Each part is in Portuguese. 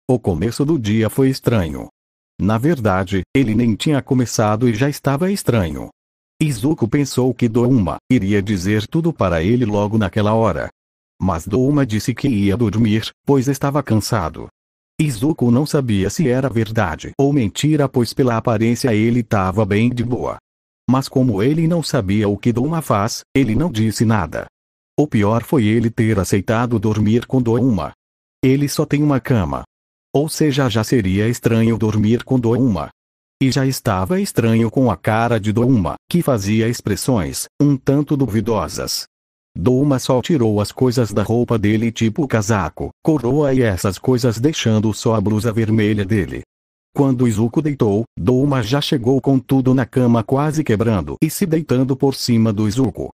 O começo do dia foi estranho. Na verdade, ele nem tinha começado e já estava estranho. Izuku pensou que Douma iria dizer tudo para ele logo naquela hora. Mas Douma disse que ia dormir, pois estava cansado. Izuku não sabia se era verdade ou mentira, pois pela aparência ele estava bem de boa. Mas como ele não sabia o que Douma faz, ele não disse nada. O pior foi ele ter aceitado dormir com Douma. Ele só tem uma cama. Ou seja, já seria estranho dormir com Douma. E já estava estranho com a cara de Douma, que fazia expressões um tanto duvidosas. Douma só tirou as coisas da roupa dele, tipo casaco, coroa e essas coisas, deixando só a blusa vermelha dele. Quando Izuku deitou, Douma já chegou com tudo na cama, quase quebrando e se deitando por cima do Izuku.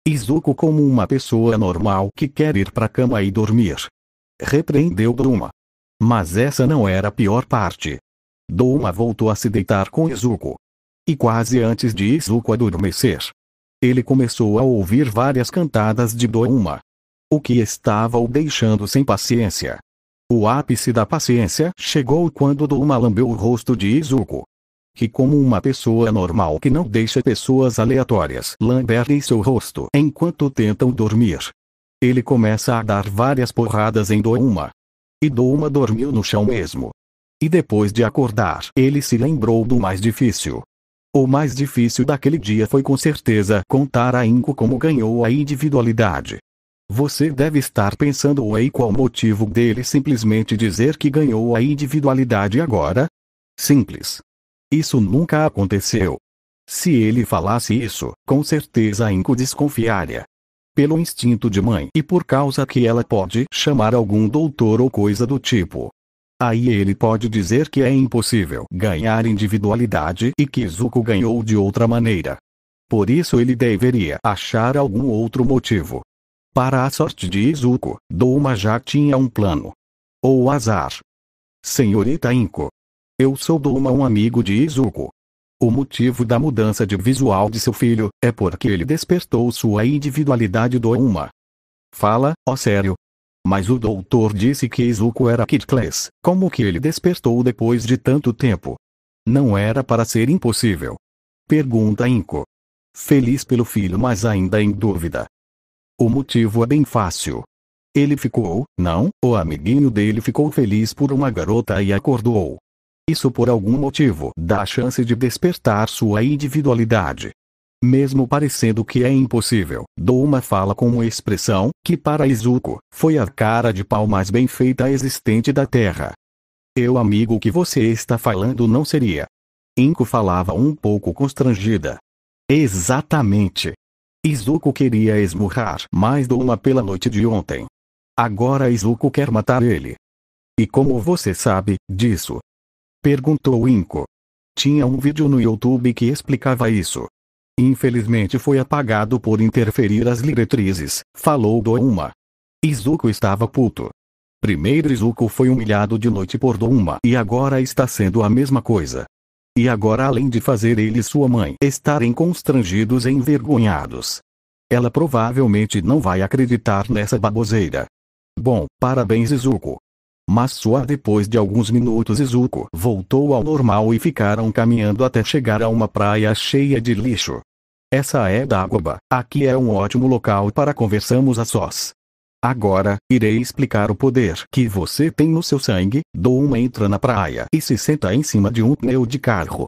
Izuku, como uma pessoa normal que quer ir pra cama e dormir, repreendeu Douma. Mas essa não era a pior parte. Douma voltou a se deitar com Izuku. E quase antes de Izuku adormecer, ele começou a ouvir várias cantadas de Douma. O que estava o deixando sem paciência. O ápice da paciência chegou quando Douma lambeu o rosto de Izuku. Que, como uma pessoa normal que não deixa pessoas aleatórias lamberem seu rosto enquanto tentam dormir, ele começa a dar várias porradas em Douma. E Douma dormiu no chão mesmo. E depois de acordar, ele se lembrou do mais difícil. O mais difícil daquele dia foi com certeza contar a Inko como ganhou a individualidade. Você deve estar pensando em qual o motivo dele simplesmente dizer que ganhou a individualidade agora? Simples. Isso nunca aconteceu. Se ele falasse isso, com certeza a Inko desconfiaria. Pelo instinto de mãe e por causa que ela pode chamar algum doutor ou coisa do tipo. Aí ele pode dizer que é impossível ganhar individualidade e que Izuku ganhou de outra maneira. Por isso ele deveria achar algum outro motivo. Para a sorte de Izuku, Douma já tinha um plano. Ou azar. Senhorita Inko. Eu sou Douma, um amigo de Izuku. O motivo da mudança de visual de seu filho é porque ele despertou sua individualidade. Douma. Fala, ó sério? Mas o doutor disse que Izuku era Kid-class. Como que ele despertou depois de tanto tempo? Não era para ser impossível. Pergunta Inko. Feliz pelo filho, mas ainda em dúvida. O motivo é bem fácil. Ele ficou, não, o amiguinho dele ficou feliz por uma garota e acordou. Isso por algum motivo dá a chance de despertar sua individualidade. Mesmo parecendo que é impossível, Douma fala com uma expressão que para Izuku foi a cara de pau mais bem feita existente da Terra. O amigo que você está falando não seria? Inko falava um pouco constrangida. Exatamente. Izuku queria esmurrar mais Douma pela noite de ontem. Agora Izuku quer matar ele. E como você sabe disso? Perguntou Inko. Tinha um vídeo no YouTube que explicava isso. Infelizmente foi apagado por interferir as diretrizes, falou Douma. Izuku estava puto. Primeiro Izuku foi humilhado de noite por Douma e agora está sendo a mesma coisa. E agora, além de fazer ele e sua mãe estarem constrangidos e envergonhados, ela provavelmente não vai acreditar nessa baboseira. Bom, parabéns Izuku. Mas só depois de alguns minutos Izuku voltou ao normal e ficaram caminhando até chegar a uma praia cheia de lixo. Essa é Dagoba, aqui é um ótimo local para conversarmos a sós. Agora, irei explicar o poder que você tem no seu sangue. Douma entra na praia e se senta em cima de um pneu de carro.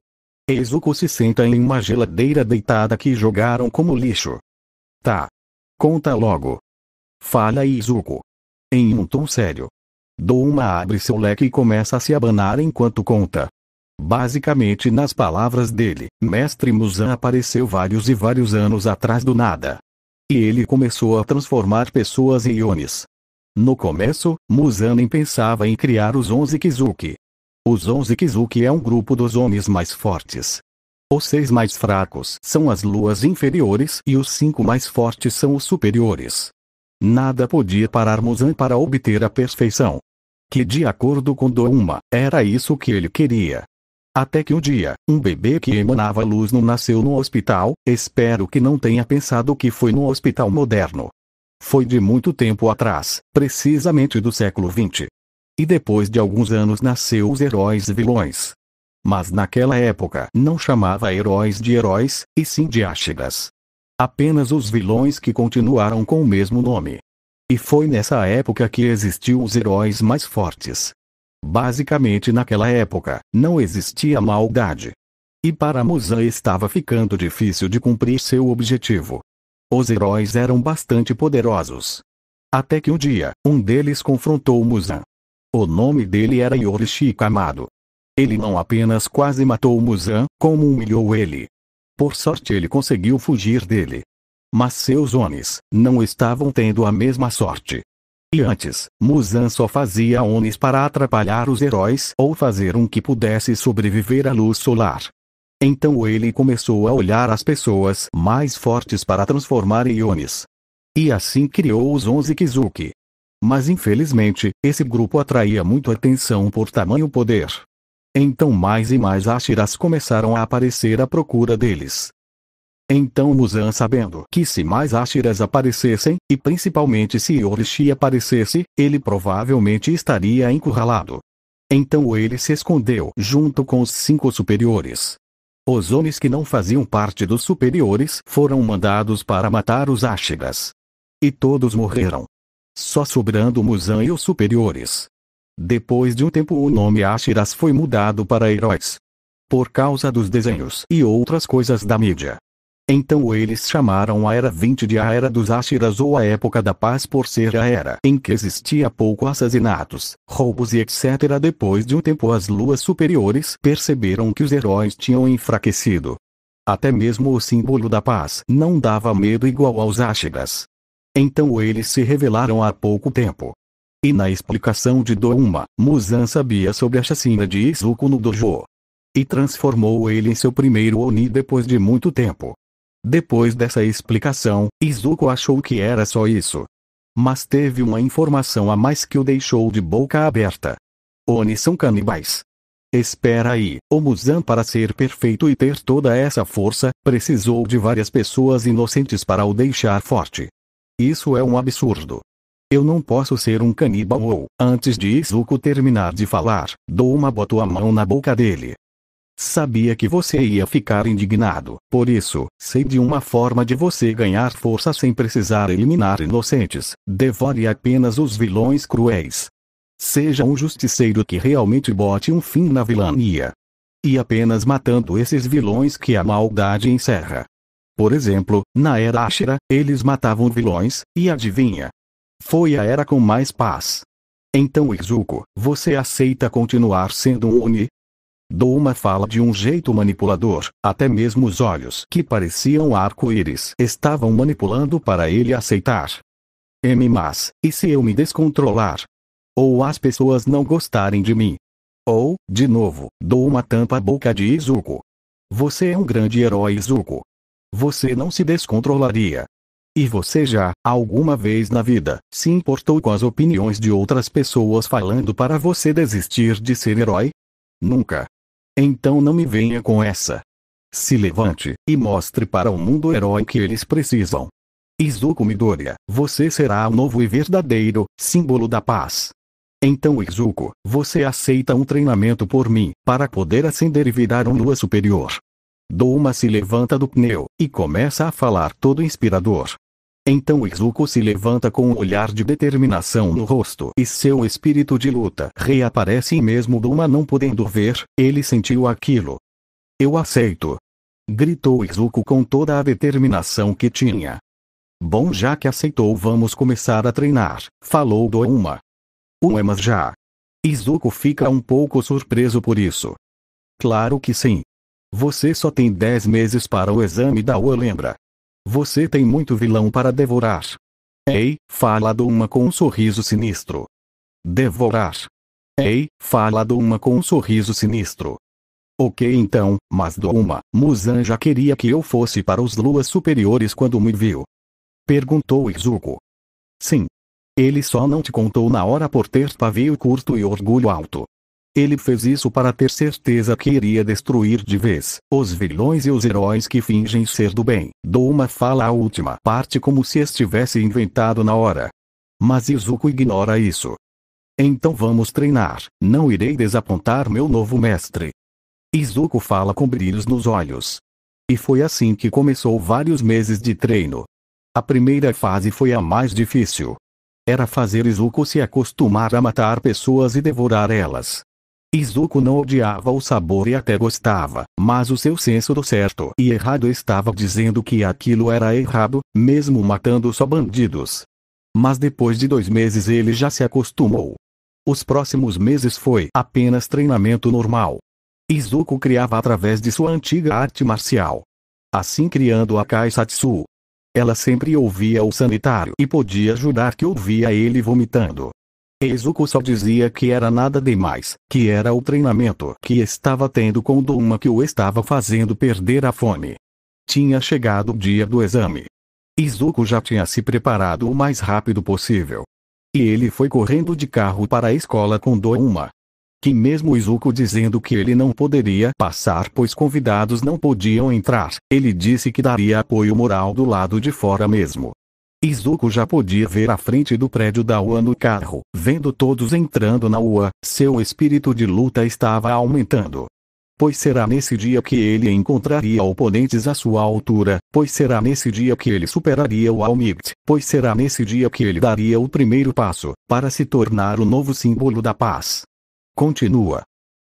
Izuku se senta em uma geladeira deitada que jogaram como lixo. Tá. Conta logo. Fala Izuku. Em um tom sério. Douma abre seu leque e começa a se abanar enquanto conta. Basicamente, nas palavras dele, Mestre Muzan apareceu vários e vários anos atrás do nada. E ele começou a transformar pessoas em Onis. No começo, Muzan nem pensava em criar os 11 Kizuki. Os 11 Kizuki é um grupo dos Onis mais fortes. Os 6 mais fracos são as luas inferiores e os 5 mais fortes são os superiores. Nada podia parar Muzan para obter a perfeição. Que, de acordo com Douma, era isso que ele queria. Até que um dia, um bebê que emanava luz não nasceu no hospital. Espero que não tenha pensado que foi no hospital moderno. Foi de muito tempo atrás, precisamente do século XX. E depois de alguns anos nasceu os heróis e vilões. Mas naquela época não chamava heróis de heróis, e sim de Ashiras. Apenas os vilões que continuaram com o mesmo nome. E foi nessa época que existiu os heróis mais fortes. Basicamente naquela época, não existia maldade. E para Muzan estava ficando difícil de cumprir seu objetivo. Os heróis eram bastante poderosos. Até que um dia, um deles confrontou Muzan. O nome dele era Yorishi Kamado. Ele não apenas quase matou Muzan, como humilhou ele. Por sorte ele conseguiu fugir dele. Mas seus Onis não estavam tendo a mesma sorte. E antes, Muzan só fazia Onis para atrapalhar os heróis ou fazer um que pudesse sobreviver à luz solar. Então ele começou a olhar as pessoas mais fortes para transformar em Onis. E assim criou os 11 Kizuki. Mas infelizmente, esse grupo atraía muito atenção por tamanho poder. Então mais e mais Ashiras começaram a aparecer à procura deles. Então Muzan, sabendo que se mais Ashiras aparecessem, e principalmente se Yorishi aparecesse, ele provavelmente estaria encurralado. Então ele se escondeu junto com os 5 superiores. Os Onis que não faziam parte dos superiores foram mandados para matar os Ashiras. E todos morreram. Só sobrando Muzan e os superiores. Depois de um tempo o nome Ashiras foi mudado para heróis. Por causa dos desenhos e outras coisas da mídia. Então eles chamaram a Era 20 de a Era dos Ashiras ou a Época da Paz por ser a era em que existia pouco assassinatos, roubos e etc. Depois de um tempo as luas superiores perceberam que os heróis tinham enfraquecido. Até mesmo o símbolo da paz não dava medo igual aos Ashiras. Então eles se revelaram há pouco tempo. E na explicação de Douma, Muzan sabia sobre a chacina de Izuku no dojo. E transformou ele em seu primeiro Oni depois de muito tempo. Depois dessa explicação, Izuku achou que era só isso. Mas teve uma informação a mais que o deixou de boca aberta. Oni são canibais. Espera aí, o Muzan para ser perfeito e ter toda essa força, precisou de várias pessoas inocentes para o deixar forte. Isso é um absurdo. Eu não posso ser um canibal ou, antes de Izuku terminar de falar, Douma botou a mão na boca dele. Sabia que você ia ficar indignado, por isso, sei de uma forma de você ganhar força sem precisar eliminar inocentes, devore apenas os vilões cruéis. Seja um justiceiro que realmente bote um fim na vilania. E apenas matando esses vilões que a maldade encerra. Por exemplo, na Era Ashira, eles matavam vilões, e adivinha? Foi a era com mais paz. Então Izuku, você aceita continuar sendo um Oni? Douma fala de um jeito manipulador, até mesmo os olhos que pareciam arco-íris estavam manipulando para ele aceitar. Mas, e se eu me descontrolar? Ou as pessoas não gostarem de mim? Ou, de novo, Douma tampa a boca de Izuku. Você é um grande herói, Izuku. Você não se descontrolaria. E você já, alguma vez na vida, se importou com as opiniões de outras pessoas falando para você desistir de ser herói? Nunca. Então não me venha com essa. Se levante, e mostre para o mundo o herói que eles precisam. Izuku Midoriya, você será o novo e verdadeiro símbolo da paz. Então Izuku, você aceita um treinamento por mim, para poder ascender e virar um lua superior. Douma se levanta do pneu, e começa a falar todo inspirador. Então Izuku se levanta com um olhar de determinação no rosto e seu espírito de luta reaparece e mesmo Douma não podendo ver, ele sentiu aquilo. Eu aceito! Gritou Izuku com toda a determinação que tinha. Bom, já que aceitou, vamos começar a treinar, falou Douma. Mas já? Izuku fica um pouco surpreso por isso. Claro que sim. Você só tem 10 meses para o exame da UA, lembra? Você tem muito vilão para devorar. Ei, fala Douma com um sorriso sinistro. Devorar. Ei, fala Douma com um sorriso sinistro. Ok então, mas Douma, Muzan já queria que eu fosse para os luas superiores quando me viu. Perguntou Izuku. Sim. Ele só não te contou na hora por ter pavio curto e orgulho alto. Ele fez isso para ter certeza que iria destruir de vez os vilões e os heróis que fingem ser do bem. Douma fala a última parte como se estivesse inventado na hora. Mas Izuku ignora isso. Então vamos treinar, não irei desapontar meu novo mestre. Izuku fala com brilhos nos olhos. E foi assim que começou vários meses de treino. A primeira fase foi a mais difícil. Era fazer Izuku se acostumar a matar pessoas e devorar elas. Izuku não odiava o sabor e até gostava, mas o seu senso do certo e errado estava dizendo que aquilo era errado, mesmo matando só bandidos. Mas depois de 2 meses ele já se acostumou. Os próximos meses foi apenas treinamento normal. Izuku criava através de sua antiga arte marcial. Assim criando a Kaisatsu. Ela sempre ouvia o sanitário e podia jurar que ouvia ele vomitando. Izuku só dizia que era nada demais, que era o treinamento que estava tendo com Douma que o estava fazendo perder a fome. Tinha chegado o dia do exame. Izuku já tinha se preparado o mais rápido possível. E ele foi correndo de carro para a escola com Douma. Que mesmo Izuku dizendo que ele não poderia passar pois convidados não podiam entrar, ele disse que daria apoio moral do lado de fora mesmo. Izuku já podia ver a frente do prédio da UA no carro, vendo todos entrando na UA, seu espírito de luta estava aumentando. Pois será nesse dia que ele encontraria oponentes à sua altura, pois será nesse dia que ele superaria o All Might, pois será nesse dia que ele daria o primeiro passo, para se tornar o novo símbolo da paz. Continua.